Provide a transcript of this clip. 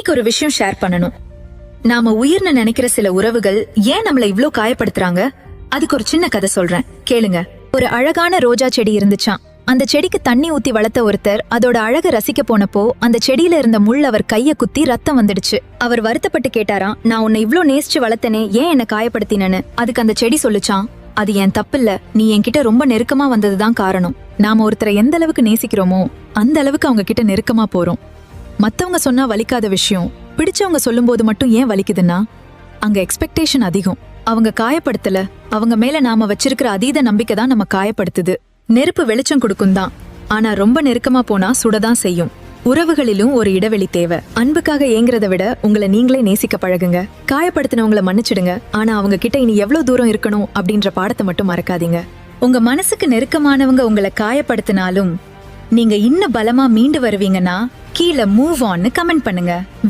இன்னைக்கு ஒரு விஷயம் ஷேர் பண்ணணும். நாம உயிர்னு நினைக்கிற சில உறவுகள் ஏன் நம்மள இவ்ளோ காயப்படுத்துறாங்க? அதுக்கு ஒரு சின்ன கதை சொல்றேன், கேளுங்க. ஒரு அழகான ரோஜா செடி இருந்துச்சாம். அந்த செடிக்கு தண்ணி ஊத்தி வளர்த்த ஒருத்தர் அதோட அழக ரசிக்க போனப்போ அந்த செடியில இருந்த முள் அவர் கைய குத்தி ரத்தம் வந்துடுச்சு. அவர் வருத்தப்பட்டு கேட்டாராம், நான் உன்னை இவ்ளோ நேசிச்சு வளர்த்தனே, ஏன் என்ன காயப்படுத்தினு? அதுக்கு அந்த செடி சொல்லுச்சான், அது என் தப்பில்ல, நீ என்கிட்ட ரொம்ப நெருக்கமா வந்ததுதான் காரணம். நாம ஒருத்தரை எந்த அளவுக்கு நேசிக்கிறோமோ அந்த அளவுக்கு அவங்க கிட்ட நெருக்கமா போறோம். மத்தவங்க சொன்னா வலிக்காத விஷயம் பிடிச்சவங்க சொல்லும் போது மட்டும் ஏன் வலிக்குதுன்னா, அங்க எக்ஸ்பெக்டேஷன் அதிகம். அவங்க காயப்படுத்தல, அவங்க மேல நாம வச்சிருக்கிற அதீத நம்பிக்கை தான் நம்ம காயப்படுத்துது. நெருப்பு வெளிச்சம் கொடுக்கும் தான், ஆனா ரொம்ப நெருக்கமா போனா சுடதான் செய்யும். உறவுகளிலும் ஒரு இடைவெளி தேவை. அன்புக்காக ஏங்குறத விட உங்களை நீங்களே நேசிக்க பழகுங்க. காயப்படுத்தினவங்களை மன்னிச்சிடுங்க, ஆனா அவங்க கிட்ட இனி எவ்வளவு தூரம் இருக்கணும் அப்படின்ற பாடத்தை மட்டும் மறக்காதீங்க. உங்க மனசுக்கு நெருக்கமானவங்க உங்களை காயப்படுத்தினாலும் நீங்க இன்னும் பலமா மீண்டு வருவீங்கன்னா கீழே மூவ் ஆன்னு கமெண்ட் பண்ணுங்க.